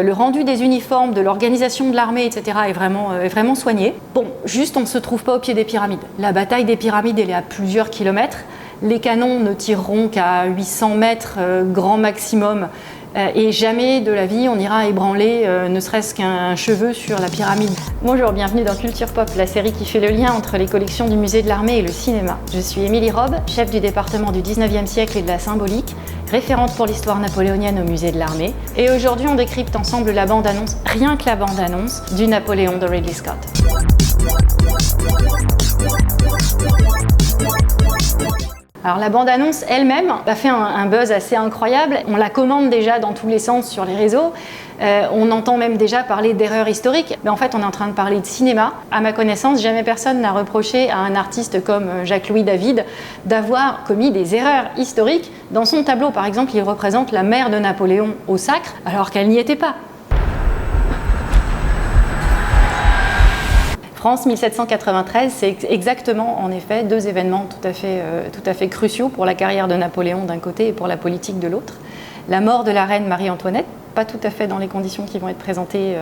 Le rendu des uniformes, de l'organisation de l'armée, etc. est vraiment soigné. Bon, juste on ne se trouve pas au pied des pyramides. La bataille des pyramides, elle est à plusieurs kilomètres. Les canons ne tireront qu'à 800 mètres grand maximum. Et jamais de la vie on ira ébranler ne serait-ce qu'un cheveu sur la pyramide. Bonjour, bienvenue dans Culture Pop, la série qui fait le lien entre les collections du musée de l'armée et le cinéma. Je suis Émilie Robe, chef du département du 19e siècle et de la symbolique, référente pour l'histoire napoléonienne au musée de l'armée. Et aujourd'hui on décrypte ensemble la bande-annonce, rien que la bande-annonce, du Napoléon de Ridley Scott. Alors la bande-annonce elle-même a fait un buzz assez incroyable. On la commande déjà dans tous les sens sur les réseaux. On entend même déjà parler d'erreurs historiques. Mais en fait, on est en train de parler de cinéma. À ma connaissance, jamais personne n'a reproché à un artiste comme Jacques-Louis David d'avoir commis des erreurs historiques. Dans son tableau, par exemple, il représente la mère de Napoléon au sacre, alors qu'elle n'y était pas. France 1793, c'est exactement en effet deux événements tout à fait cruciaux pour la carrière de Napoléon d'un côté et pour la politique de l'autre. La mort de la reine Marie-Antoinette, pas tout à fait dans les conditions qui vont être présentées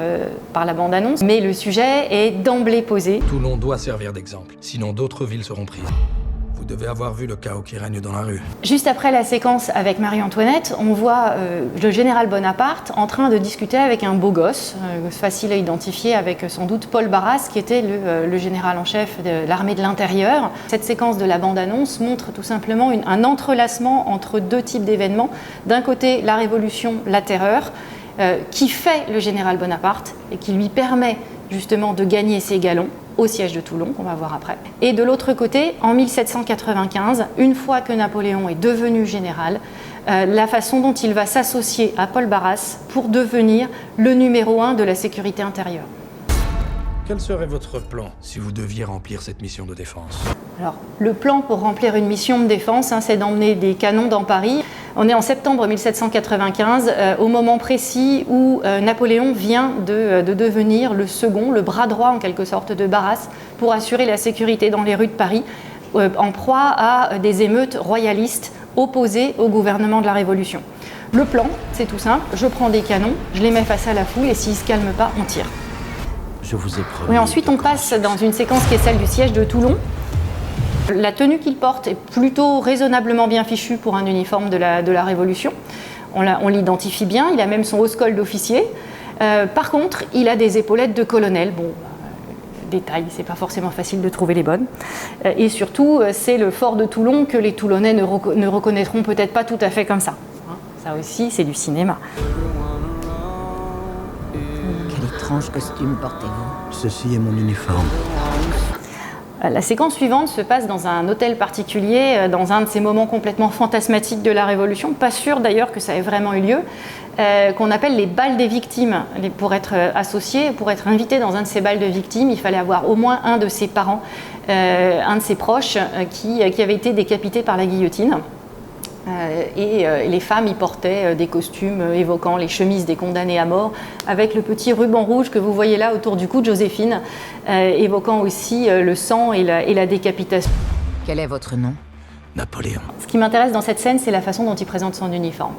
par la bande-annonce, mais le sujet est d'emblée posé. Toulon doit servir d'exemple, sinon d'autres villes seront prises. Vous devez avoir vu le chaos qui règne dans la rue. Juste après la séquence avec Marie-Antoinette, on voit le général Bonaparte en train de discuter avec un beau gosse, facile à identifier avec sans doute Paul Barras, qui était le général en chef de l'armée de l'intérieur. Cette séquence de la bande-annonce montre tout simplement un entrelacement entre deux types d'événements. D'un côté, la Révolution, la terreur, qui fait le général Bonaparte et qui lui permet justement de gagner ses galons au siège de Toulon, qu'on va voir après. Et de l'autre côté, en 1795, une fois que Napoléon est devenu général, la façon dont il va s'associer à Paul Barras pour devenir le numéro 1 de la sécurité intérieure. Quel serait votre plan si vous deviez remplir cette mission de défense? Alors, le plan pour remplir une mission de défense, c'est d'emmener des canons dans Paris. On est en septembre 1795, au moment précis où Napoléon vient de devenir le second, le bras droit en quelque sorte de Barras, pour assurer la sécurité dans les rues de Paris, en proie à des émeutes royalistes opposées au gouvernement de la Révolution. Le plan, c'est tout simple, je prends des canons, je les mets face à la foule et s'ils ne se calment pas, on tire. Je vous ai promis. Oui, ensuite on passe dans une séquence qui est celle du siège de Toulon. La tenue qu'il porte est plutôt raisonnablement bien fichue pour un uniforme de la Révolution. On l'identifie bien, il a même son haut-col d'officier. Par contre, il a des épaulettes de colonel. Bon, détail, c'est pas forcément facile de trouver les bonnes. Et surtout, c'est le fort de Toulon que les Toulonnais ne reconnaîtront peut-être pas tout à fait comme ça. Ça aussi, c'est du cinéma. Quel étrange costume portez-vous? Ceci est mon uniforme. La séquence suivante se passe dans un hôtel particulier, dans un de ces moments complètement fantasmatiques de la Révolution, pas sûr d'ailleurs que ça ait vraiment eu lieu, qu'on appelle les bals des victimes. Pour être associé, pour être invité dans un de ces bals de victimes, il fallait avoir au moins un de ses parents, un de ses proches qui avait été décapité par la guillotine. Et les femmes y portaient des costumes évoquant les chemises des condamnés à mort, avec le petit ruban rouge que vous voyez là autour du cou de Joséphine, évoquant aussi le sang et la décapitation. Quel est votre nom? Napoléon. Ce qui m'intéresse dans cette scène, c'est la façon dont il présente son uniforme.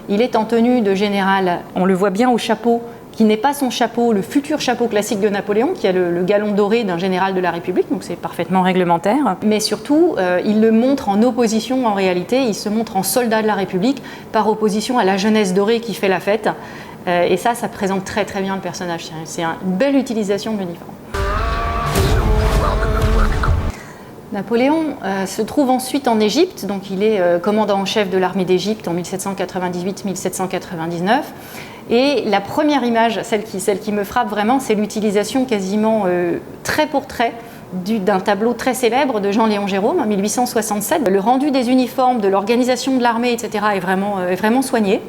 Il est en tenue de général, on le voit bien au chapeau, qui n'est pas son chapeau, le futur chapeau classique de Napoléon, qui a le galon doré d'un général de la République, donc c'est parfaitement réglementaire. Mais surtout, il le montre en opposition en réalité, il se montre en soldat de la République, par opposition à la jeunesse dorée qui fait la fête. Et ça présente très très bien le personnage. C'est une belle utilisation de l'uniforme. Napoléon se trouve ensuite en Égypte, donc il est commandant en chef de l'armée d'Égypte en 1798-1799. Et la première image, celle qui me frappe vraiment, c'est l'utilisation quasiment trait pour trait d'un tableau très célèbre de Jean-Léon Gérôme en 1867. Le rendu des uniformes, de l'organisation de l'armée, etc. est vraiment soigné.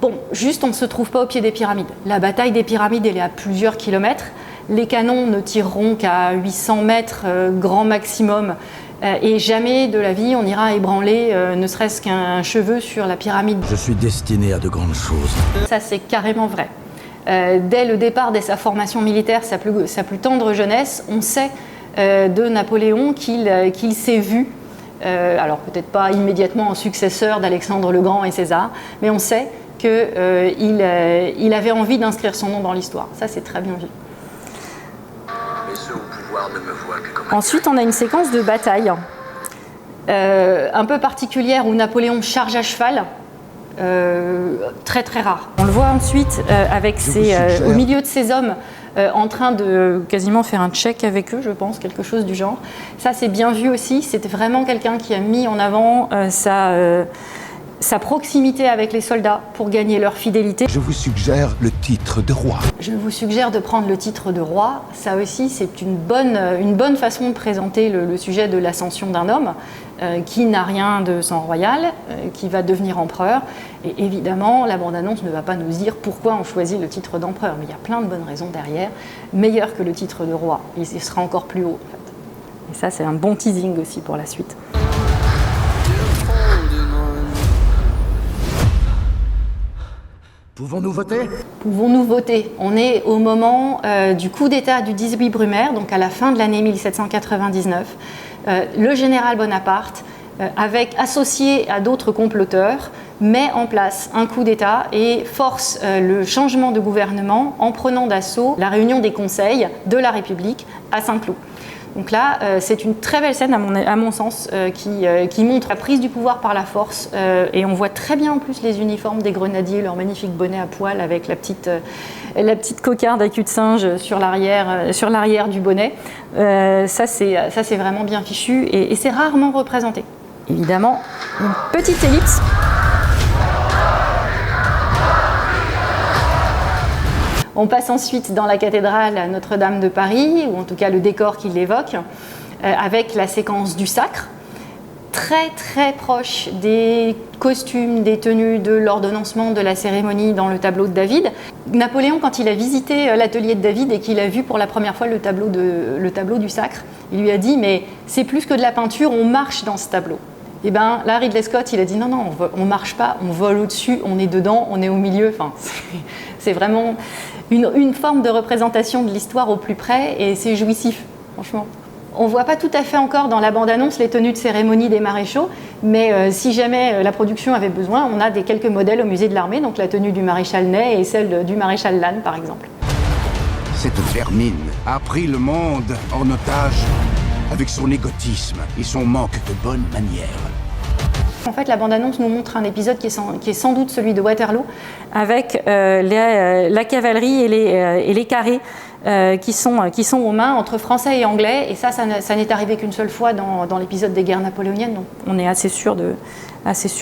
Bon, juste on ne se trouve pas au pied des pyramides. La bataille des pyramides, elle est à plusieurs kilomètres. Les canons ne tireront qu'à 800 mètres grand maximum. Et jamais de la vie on ira ébranler ne serait-ce qu'un cheveu sur la pyramide. Je suis destiné à de grandes choses. Ça, c'est carrément vrai. Dès le départ, dès sa formation militaire, sa plus tendre jeunesse, on sait de Napoléon qu'il s'est vu, alors peut-être pas immédiatement en successeur d'Alexandre le Grand et César, mais on sait qu'il avait envie d'inscrire son nom dans l'histoire. Ça, c'est très bien vu. Mais ceux au pouvoir ne me voient que comme Ensuite, on a une séquence de bataille un peu particulière où Napoléon charge à cheval. Très très rare. On le voit ensuite au milieu de ses hommes en train de quasiment faire un check avec eux, je pense, quelque chose du genre. Ça, c'est bien vu aussi. C'était vraiment quelqu'un qui a mis en avant sa proximité avec les soldats pour gagner leur fidélité. Je vous suggère le titre de roi. Je vous suggère de prendre le titre de roi. Ça aussi, c'est une bonne façon de présenter le sujet de l'ascension d'un homme qui n'a rien de sang royal, qui va devenir empereur. Et évidemment, la bande-annonce ne va pas nous dire pourquoi on choisit le titre d'empereur, mais il y a plein de bonnes raisons derrière, meilleur que le titre de roi. Il sera encore plus haut, en fait. Et ça, c'est un bon teasing aussi pour la suite. Pouvons-nous voter? Pouvons-nous voter? On est au moment du coup d'État du 18 Brumaire, donc à la fin de l'année 1799. Le général Bonaparte, associé à d'autres comploteurs, met en place un coup d'État et force le changement de gouvernement en prenant d'assaut la réunion des conseils de la République à Saint-Cloud. Donc là, c'est une très belle scène à mon sens qui montre la prise du pouvoir par la force et on voit très bien en plus les uniformes des grenadiers, leur magnifique bonnet à poil avec la petite cocarde à cul de singe sur l'arrière du bonnet. Ça c'est vraiment bien fichu et c'est rarement représenté. Évidemment, une petite ellipse. On passe ensuite dans la cathédrale Notre-Dame de Paris, ou en tout cas le décor qui l'évoque, avec la séquence du sacre, très très proche des costumes, des tenues de l'ordonnancement de la cérémonie dans le tableau de David. Napoléon, quand il a visité l'atelier de David et qu'il a vu pour la première fois le tableau du sacre, il lui a dit « mais c'est plus que de la peinture, on marche dans ce tableau ». Et bien là, Ridley Scott, il a dit « non, on marche pas, on vole au-dessus, on est dedans, on est au milieu ». Enfin, c'est vraiment une forme de représentation de l'histoire au plus près et c'est jouissif, franchement. On ne voit pas tout à fait encore dans la bande-annonce les tenues de cérémonie des maréchaux, mais si jamais la production avait besoin, on a quelques modèles au musée de l'armée, donc la tenue du maréchal Ney et celle du maréchal Lannes, par exemple. Cette vermine a pris le monde en otage avec son égotisme et son manque de bonnes manières. En fait, la bande-annonce nous montre un épisode qui est sans doute celui de Waterloo, avec la cavalerie et les carrés qui sont aux mains entre Français et Anglais. Et ça n'est arrivé qu'une seule fois dans l'épisode des guerres napoléoniennes. Donc on est assez sûr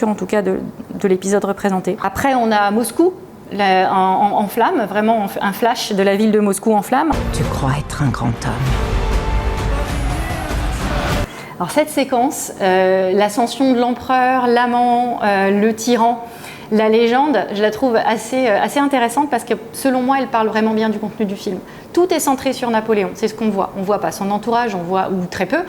en tout cas de l'épisode représenté. Après, on a Moscou en flammes, vraiment un flash de la ville de Moscou en flammes. Tu crois être un grand homme. Alors cette séquence, l'ascension de l'empereur, l'amant, le tyran, la légende, je la trouve assez intéressante parce que selon moi, elle parle vraiment bien du contenu du film. Tout est centré sur Napoléon, c'est ce qu'on voit. On ne voit pas son entourage, ou très peu.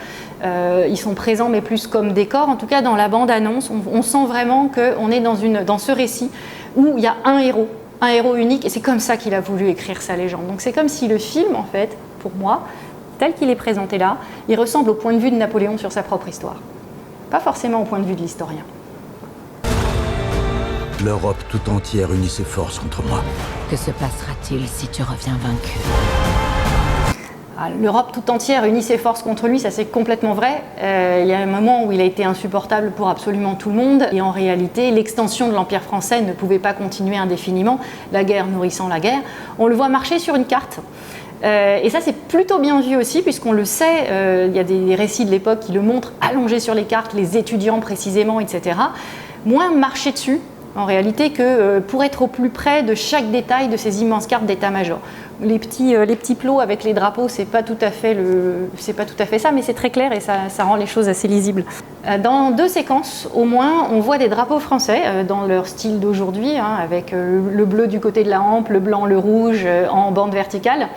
Ils sont présents, mais plus comme décor. En tout cas, dans la bande-annonce, on sent vraiment qu'on est dans ce récit où il y a un héros unique, et c'est comme ça qu'il a voulu écrire sa légende. Donc c'est comme si le film, en fait, pour moi, tel qu'il est présenté là, il ressemble au point de vue de Napoléon sur sa propre histoire. Pas forcément au point de vue de l'historien. L'Europe tout entière unit ses forces contre moi. Que se passera-t-il si tu reviens vaincu? L'Europe tout entière unit ses forces contre lui, ça c'est complètement vrai. Il y a un moment où il a été insupportable pour absolument tout le monde. Et en réalité, l'extension de l'Empire français ne pouvait pas continuer indéfiniment, la guerre nourrissant la guerre. On le voit marcher sur une carte. Et ça c'est plutôt bien vu aussi puisqu'on le sait, il y a des récits de l'époque qui le montrent allongé sur les cartes, les étudiants précisément, etc. Moins marcher dessus en réalité que pour être au plus près de chaque détail de ces immenses cartes d'état-major. Les petits plots avec les drapeaux, c'est pas tout à fait ça, mais c'est très clair et ça rend les choses assez lisibles. Dans deux séquences, au moins, on voit des drapeaux français dans leur style d'aujourd'hui, avec le bleu du côté de la hampe, le blanc, le rouge en bande verticale.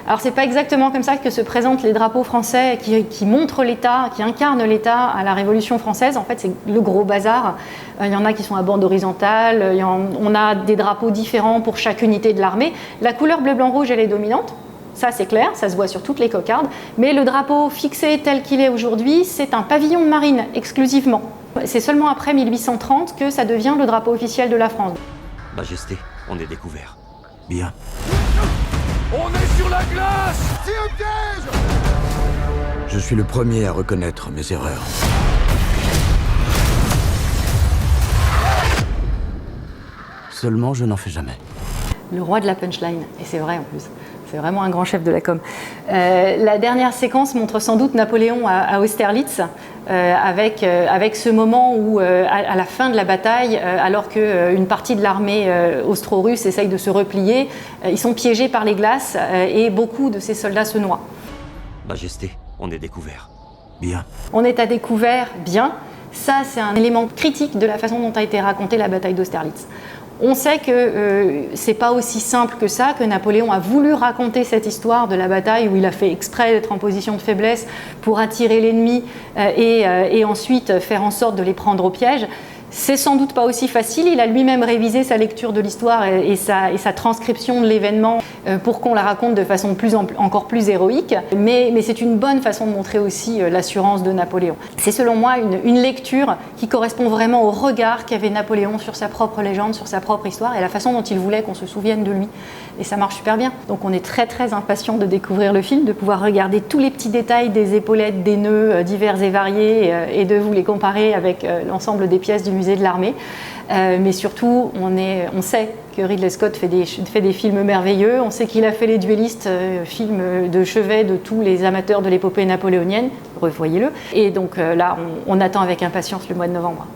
Alors c'est pas exactement comme ça que se présentent les drapeaux français qui montrent l'État, qui incarnent l'État à la Révolution française. En fait, c'est le gros bazar. Il y en a qui sont à bande horizontale, on a des drapeaux différents pour chaque unité de l'armée. La couleur bleu-blanc-rouge, elle est dominante. Ça, c'est clair, ça se voit sur toutes les cocardes. Mais le drapeau fixé tel qu'il est aujourd'hui, c'est un pavillon de marine exclusivement. C'est seulement après 1830 que ça devient le drapeau officiel de la France. Majesté, on est découvert. Bien. On est sur la glace! C'est un piège! Je suis le premier à reconnaître mes erreurs. Seulement, je n'en fais jamais. Le roi de la punchline, et c'est vrai en plus. C'est vraiment un grand chef de la com. La dernière séquence montre sans doute Napoléon à Austerlitz, avec ce moment où, à la fin de la bataille, alors qu'une partie de l'armée austro-russe essaye de se replier, ils sont piégés par les glaces et beaucoup de ces soldats se noient. Majesté, on est découvert. Bien. On est à découvert, bien. Ça, c'est un élément critique de la façon dont a été racontée la bataille d'Austerlitz. On sait que c'est pas aussi simple que ça, que Napoléon a voulu raconter cette histoire de la bataille où il a fait exprès d'être en position de faiblesse pour attirer l'ennemi et ensuite faire en sorte de les prendre au piège. C'est sans doute pas aussi facile. Il a lui-même révisé sa lecture de l'histoire et sa transcription de l'événement pour qu'on la raconte de façon encore plus héroïque. Mais c'est une bonne façon de montrer aussi l'assurance de Napoléon. C'est selon moi une lecture qui correspond vraiment au regard qu'avait Napoléon sur sa propre légende, sur sa propre histoire et la façon dont il voulait qu'on se souvienne de lui. Et ça marche super bien. Donc on est très très impatient de découvrir le film, de pouvoir regarder tous les petits détails des épaulettes, des nœuds divers et variés et de vous les comparer avec l'ensemble des pièces du musée de l'armée. Mais surtout, on sait que Ridley Scott fait des films merveilleux. On sait qu'il a fait Les Duellistes, film de chevet de tous les amateurs de l'épopée napoléonienne. Revoyez-le. Et donc là, on attend avec impatience le mois de novembre.